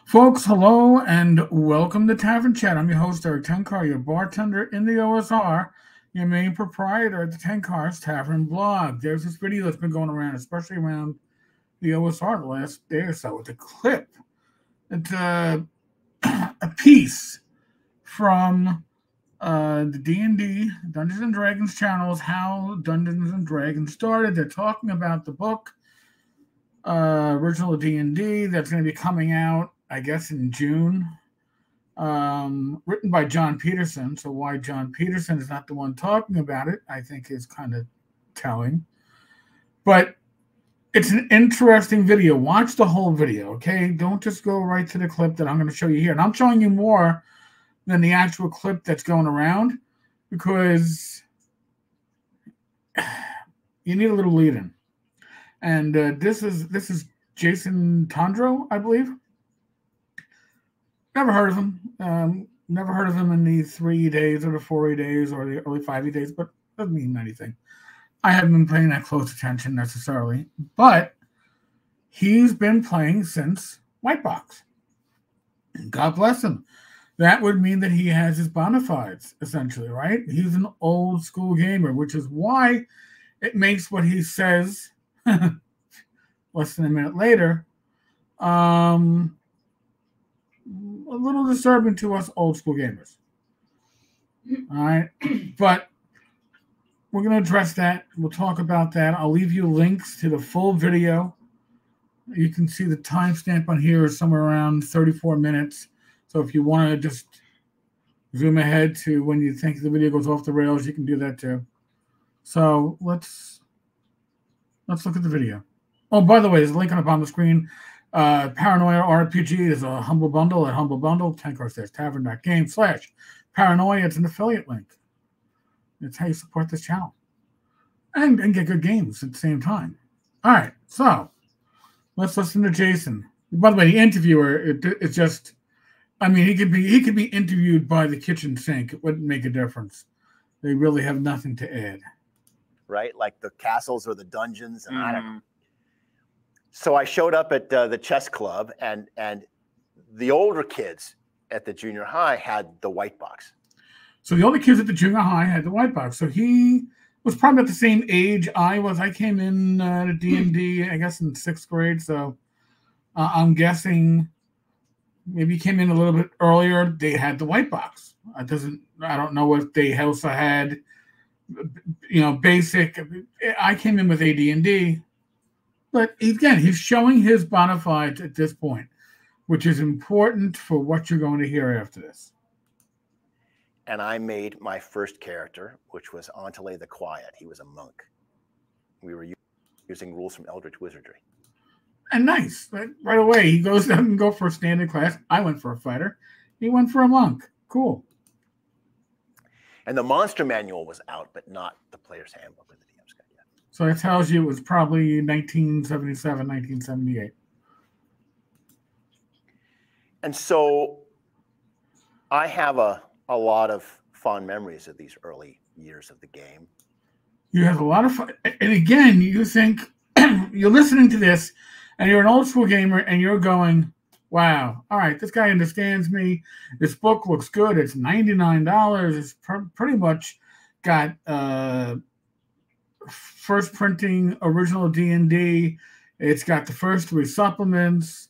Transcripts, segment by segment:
Folks, hello and welcome to Tavern Chat. I'm your host, Eric Tenkar, your bartender in the OSR, your main proprietor at the Tenkar's Tavern blog. There's this video that's been going around, especially around the OSR the last day or so. It's a clip. It's a piece from the D&D, Dungeons and Dragons channels, how Dungeons and Dragons started. They're talking about the book, original D&D, that's going to be coming out, I guess, in June, written by Jon Peterson. So why Jon Peterson is not the one talking about it, I think is kind of telling. But it's an interesting video. Watch the whole video, okay? Don't just go right to the clip that I'm going to show you here. And I'm showing you more than the actual clip that's going around because you need a little lead-in. And this is Jason Tondro, I believe. Never heard of him. Never heard of him in the 3 days or the 4 days or the early 5 days, but doesn't mean anything. I haven't been paying that close attention necessarily, but he's been playing since White Box. God bless him. That would mean that he has his bona fides, essentially, right? He's an old school gamer, which is why it makes what he says less than a minute later a little disturbing to us old school gamers. All right. But we're going to address that. We'll talk about that. I'll leave you links to the full video. You can see the timestamp on here is somewhere around 34 minutes. So if you want to just zoom ahead to when you think the video goes off the rails, you can do that too. So let's look at the video. Oh, by the way, there's a link up on the screen. Paranoia RPG is a Humble Bundle at Humble Bundle. Tenkar says tavern.game/paranoia. It's an affiliate link. It's how you support this channel. And get good games at the same time. All right, so let's listen to Jason. By the way, the interviewer, it's just, I mean, he could be interviewed by the kitchen sink. It wouldn't make a difference. They really have nothing to add. Right? Like the castles or the dungeons. And I don't know. So I showed up at the chess club, and the older kids at the junior high had the white box. So the older kids at the junior high had the white box. So he was probably at the same age I was. I came in to D&D, I guess, in 6th grade. So I'm guessing maybe he came in a little bit earlier. They had the white box. I don't know if they also had, basic. I came in with AD&D. But again, he's showing his bona fides at this point, which is important for what you're going to hear after this. And I made my first character, which was Antele the Quiet. He was a monk. We were using rules from Eldritch Wizardry. And nice. Right away, he goes down and go for a standard class. I went for a fighter. He went for a monk. Cool. And the monster manual was out, but not the player's handbook. So it tells you it was probably 1977, 1978. And so I have a lot of fond memories of these early years of the game. You have a lot of fun. And again, you think, you're listening to this, and you're an old school gamer, and you're going, wow, all right, this guy understands me. This book looks good. It's $99. It's pretty much got... first printing original D&D. It's got the first 3 supplements.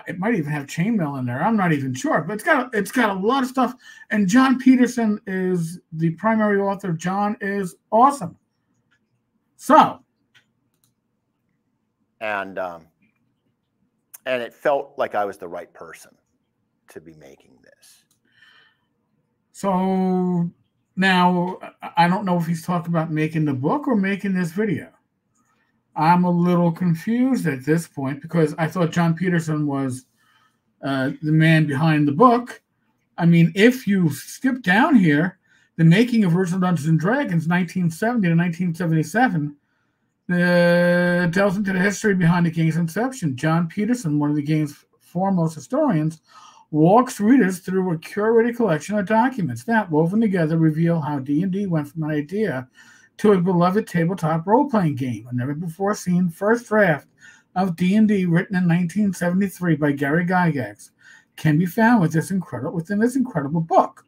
It might even have chainmail in there. I'm not even sure, but it's got a lot of stuff. And Jon Peterson is the primary author. Jon is awesome. So, and it felt like I was the right person to be making this. So. Now, I don't know if he's talking about making the book or making this video. I'm a little confused at this point because I thought Jon Peterson was the man behind the book. I mean, if you skip down here, the making of original Dungeons and Dragons, 1970 to 1977, delves into the history behind the game's inception. Jon Peterson, one of the game's foremost historians, walks readers through a curated collection of documents that, woven together, reveal how D&D went from an idea to a beloved tabletop role-playing game, a never-before-seen first draft of D&D written in 1973 by Gary Gygax can be found within this incredible book.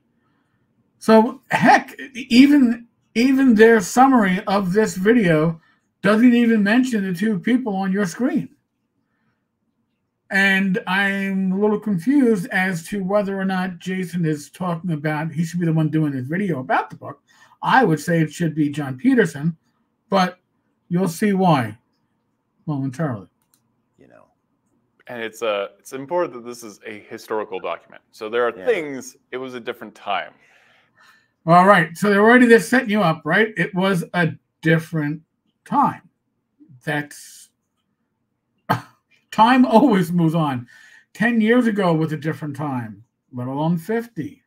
So, heck, even their summary of this video doesn't even mention the two people on your screen. And I'm a little confused as to whether or not Jason is talking about, he should be the one doing this video about the book. I would say it should be Jon Peterson, but you'll see why momentarily. And it's important that this is a historical document. So there are things, it was a different time. All right. So they're setting you up, right? It was a different time. That's time always moves on. 10 years ago was a different time, let alone 50.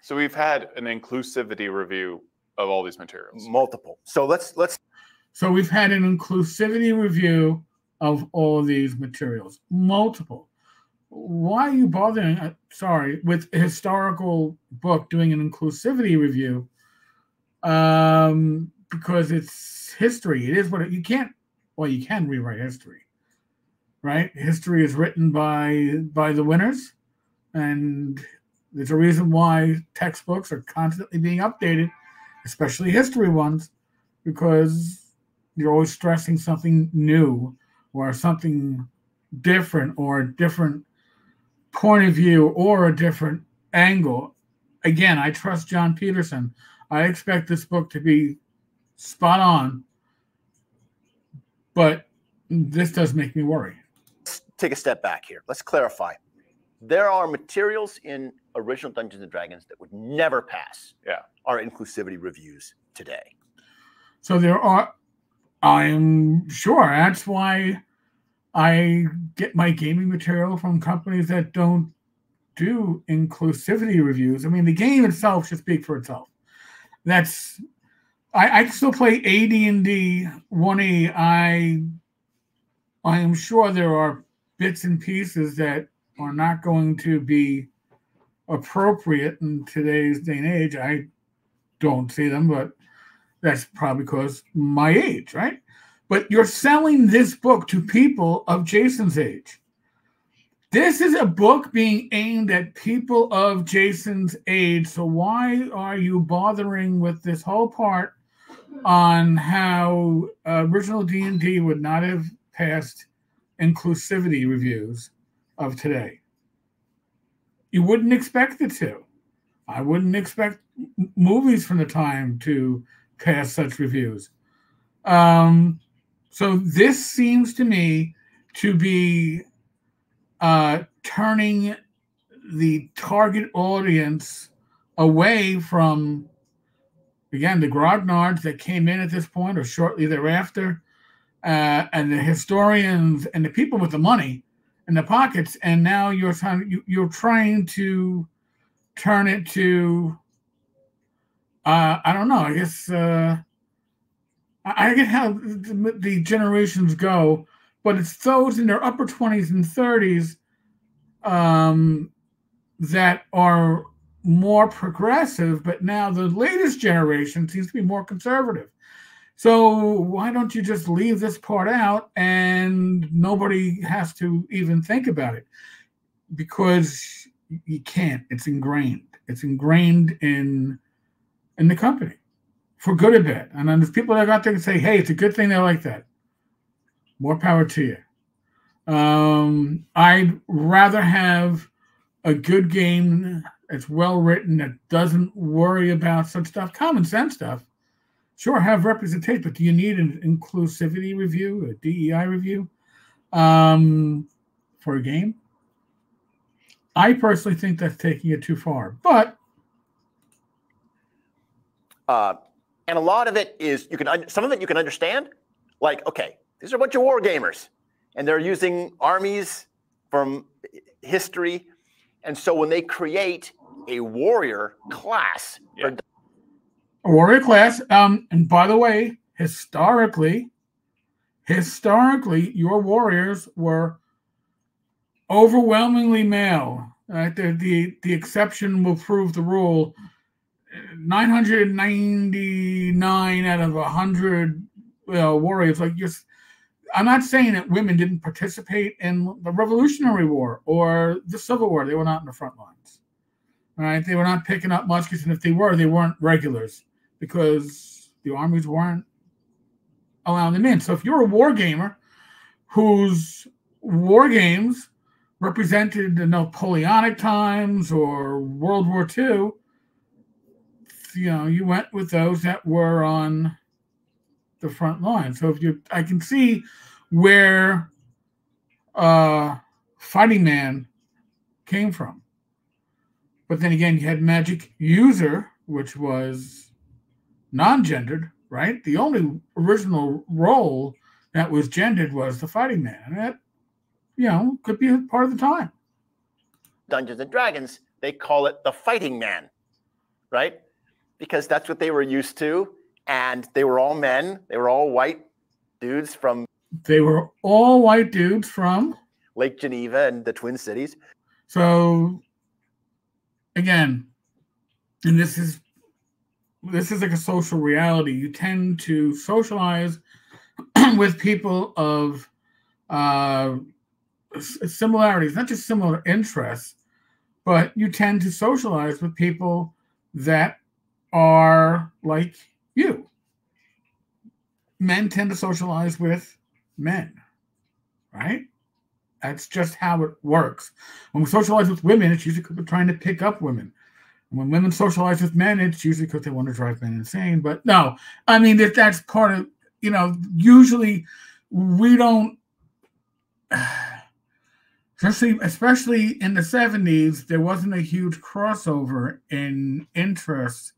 So we've had an inclusivity review of all these materials. Multiple. So let's. So we've had an inclusivity review of all of these materials. Multiple. Why are you bothering, with a historical book doing an inclusivity review? Because it's history. It is what you can rewrite history, right? History is written by the winners, and there's a reason why textbooks are constantly being updated, especially history ones, because you're always stressing something new or something different or a different point of view or a different angle. Again, I trust Jon Peterson. I expect this book to be spot on, but this does make me worry. Let's take a step back here. Let's clarify. There are materials in original Dungeons & Dragons that would never pass our inclusivity reviews today. So there are, I'm sure. That's why I get my gaming material from companies that don't do inclusivity reviews. I mean, the game itself should speak for itself. I still play AD&D 1E. I am sure there are bits and pieces that are not going to be appropriate in today's day and age. I don't see them, but that's probably because my age, right? But you're selling this book to people of Jason's age. This is a book being aimed at people of Jason's age. So why are you bothering with this whole part on how original D&D would not have passed inclusivity reviews of today? You wouldn't expect it to. I wouldn't expect movies from the time to pass such reviews. So this seems to me to be turning the target audience away from, again, the grognards that came in at this point or shortly thereafter, and the historians and the people with the money in the pockets. And now you're trying to turn it to, I don't know, I guess, I get how the generations go, but it's those in their upper 20s and 30s that are more progressive, but now the latest generation seems to be more conservative. So why don't you just leave this part out and nobody has to even think about it? Because you can't. It's ingrained. It's ingrained in the company. For good or bad. And then there's people that got there and say, hey, it's a good thing they're like that. More power to you. I'd rather have a good game that's well written, that doesn't worry about such stuff, common sense stuff. Sure, have representation, but do you need an inclusivity review, a DEI review for a game? I personally think that's taking it too far. But and a lot of it is some of it you can understand. Like, okay, these are a bunch of war gamers, and they're using armies from history, and so when they create a warrior class, a warrior class, and by the way, historically, your warriors were overwhelmingly male. Right? The exception will prove the rule. 999 out of 100 warriors, like I'm not saying that women didn't participate in the Revolutionary War or the Civil War. They were not in the front lines. All right, they were not picking up muskets, and if they weren't regulars because the armies weren't allowing them in. So if you're a war gamer whose war games represented the Napoleonic times or World War II, you went with those that were on the front line. So I can see where Fighting Man came from. But then again, you had Magic User, which was non-gendered, right? The only original role that was gendered was the Fighting Man. And that, could be a part of the time. Dungeons and Dragons, they call it the Fighting Man, right? Because that's what they were used to. And they were all men. They were all white dudes from... They were all white dudes from... Lake Geneva and the Twin Cities. So... Again, and this is like a social reality. You tend to socialize with people of similarities, not just similar interests, but you tend to socialize with people that are like you. Men tend to socialize with men, right? That's just how it works. When we socialize with women, it's usually because we're trying to pick up women. And when women socialize with men, it's usually because they want to drive men insane. But no, I mean, if that's part of, usually we don't, especially in the 70s, there wasn't a huge crossover in interests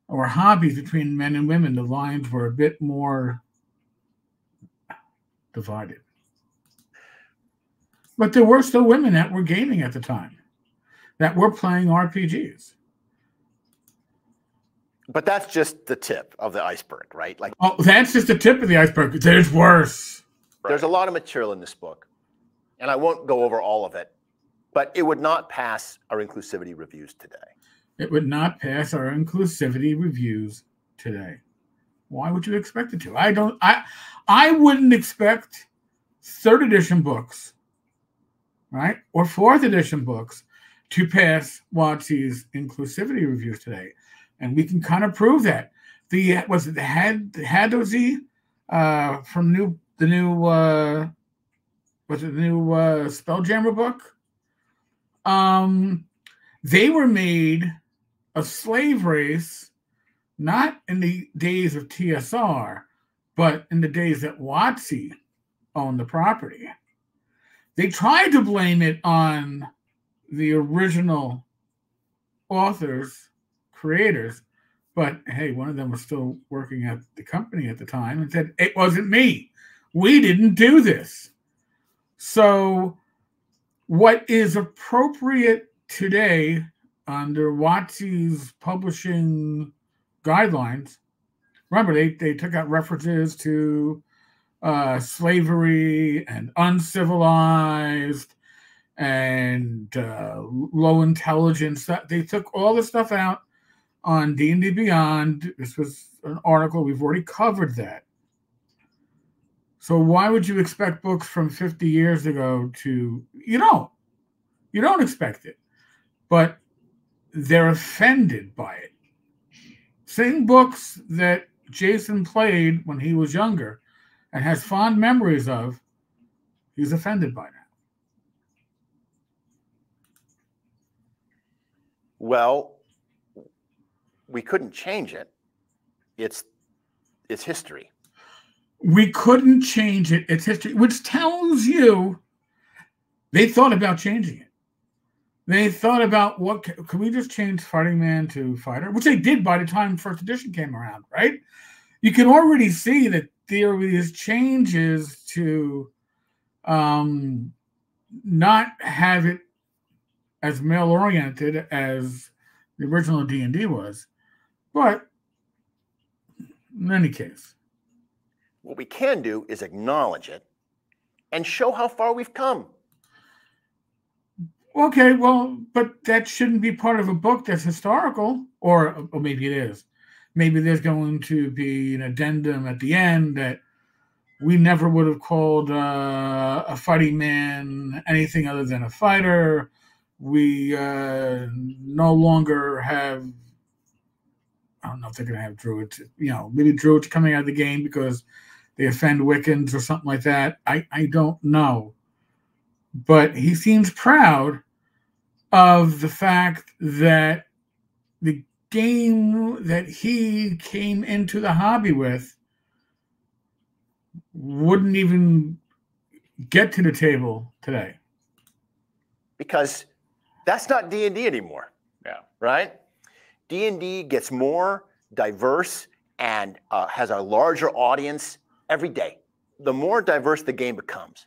or hobbies between men and women. The lines were a bit more divided. But there were still women that were gaming at the time, that were playing RPGs. But that's just the tip of the iceberg, right? That's just the tip of the iceberg. There's worse. There's a lot of material in this book, and I won't go over all of it, but it would not pass our inclusivity reviews today. It would not pass our inclusivity reviews today. Why would you expect it to? I wouldn't expect 3rd edition books, right, or 4th edition books to pass WotC's inclusivity reviews today, and we can kind of prove that. The Hadozi from the new Spelljammer book? They were made a slave race, not in the days of TSR, but in the days that WotC owned the property. They tried to blame it on the original authors, creators, but hey, one of them was still working at the company at the time and said, it wasn't me. We didn't do this. So what is appropriate today under WotC's publishing guidelines, remember, they took out references to slavery and uncivilized and low intelligence. They took all the stuff out on D&D Beyond. This was an article. We've already covered that. So why would you expect books from 50 years ago to... You don't expect it. But they're offended by it. Same books that Jason played when he was younger and has fond memories of, he's offended by that. Well, we couldn't change it. It's history. We couldn't change it. It's history, which tells you they thought about changing it. They thought about could we just change Fighting Man to Fighter, which they did by the time 1st edition came around, right? You can already see that there were these changes to not have it as male-oriented as the original D&D was. But in any case, what we can do is acknowledge it and show how far we've come. Okay, well, but that shouldn't be part of a book that's historical, or maybe it is. Maybe there's going to be an addendum at the end that we never would have called a fighting man anything other than a fighter. We no longer have, I don't know if they're going to have druids, maybe druids coming out of the game because they offend Wiccans or something like that. I don't know. But he seems proud of the fact that the game that he came into the hobby with wouldn't even get to the table today. Because that's not D&D anymore. Yeah. Right? D&D gets more diverse and has a larger audience every day. The more diverse the game becomes,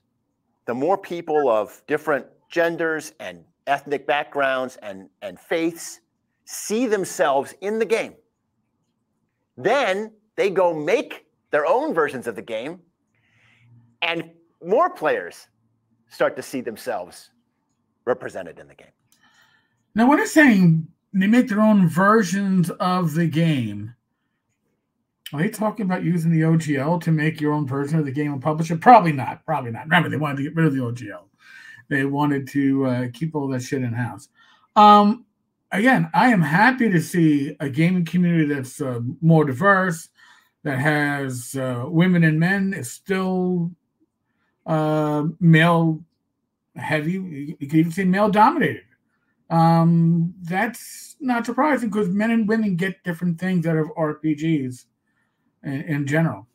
the more people of different genders and ethnic backgrounds and faiths see themselves in the game. Then they go make their own versions of the game, and more players start to see themselves represented in the game. Now, when it's saying they make their own versions of the game, are they talking about using the OGL to make your own version of the game and publish it? Probably not. Remember, they wanted to get rid of the OGL. They wanted to keep all that shit in-house. Again, I am happy to see a gaming community that's more diverse, that has women and men. It's still male heavy. You could even say male dominated. That's not surprising because men and women get different things out of RPGs in general.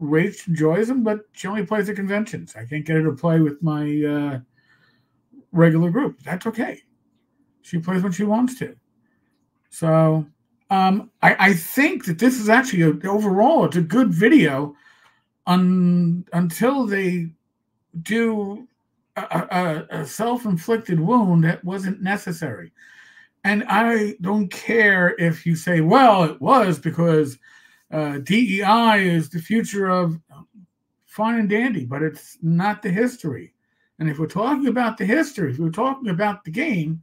Rach enjoys them, but she only plays at conventions. I can't get her to play with my regular group. That's okay. She plays when she wants to. So I think that this is actually overall it's a good video until they do a self-inflicted wound that wasn't necessary. And I don't care if you say, well, it was because DEI is the future of fine and dandy, but it's not the history. And if we're talking about the history, if we're talking about the game,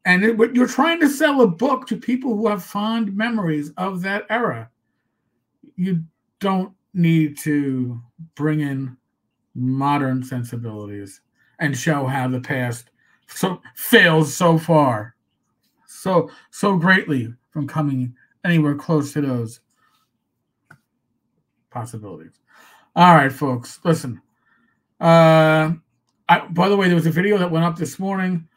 and you're trying to sell a book to people who have fond memories of that era, you don't need to bring in modern sensibilities and show how the past fails so far, so greatly from coming anywhere close to those possibilities. All right, folks, listen. By the way, there was a video that went up this morning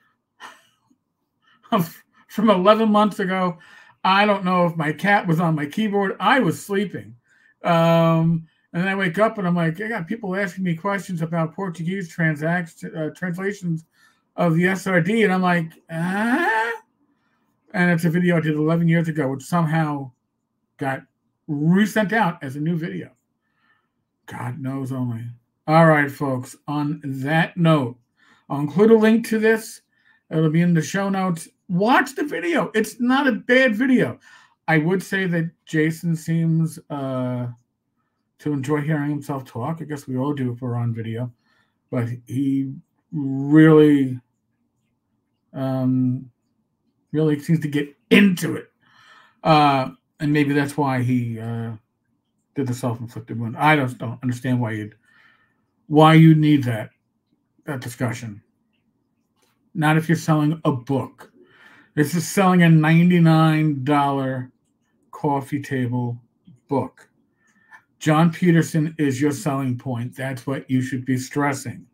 from 11 months ago. I don't know if my cat was on my keyboard. I was sleeping. And then I wake up and I'm like, I got people asking me questions about Portuguese translations of the SRD. And I'm like, ah? And it's a video I did 11 years ago, which somehow got resent out as a new video. God knows only. All right, folks. On that note, I'll include a link to this. It'll be in the show notes. Watch the video. It's not a bad video. I would say that Jason seems to enjoy hearing himself talk. I guess we all do if we're on video. But he really seems to get into it. And maybe that's why he did the self-inflicted wound. I just don't understand why you need that discussion. Not if you're selling a book. This is selling a $99 coffee table book. Jon Peterson is your selling point. That's what you should be stressing.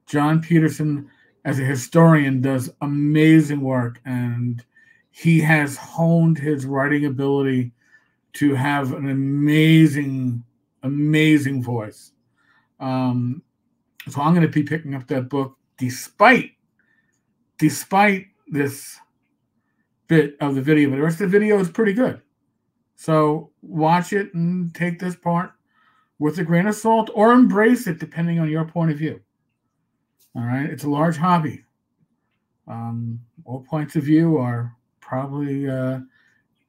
Jon Peterson, as a historian, does amazing work, and he has honed his writing ability to have an amazing, amazing voice. So I'm going to be picking up that book despite this bit of the video, but the rest of the video is pretty good. So watch it and take this part with a grain of salt or embrace it depending on your point of view. All right. It's a large hobby. All points of view are probably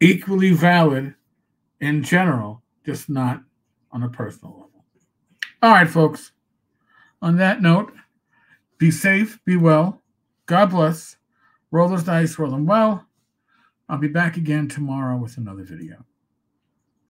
equally valid in general, just not on a personal level. All right, folks. On that note, be safe, be well. God bless. Roll those dice, roll them well. I'll be back again tomorrow with another video.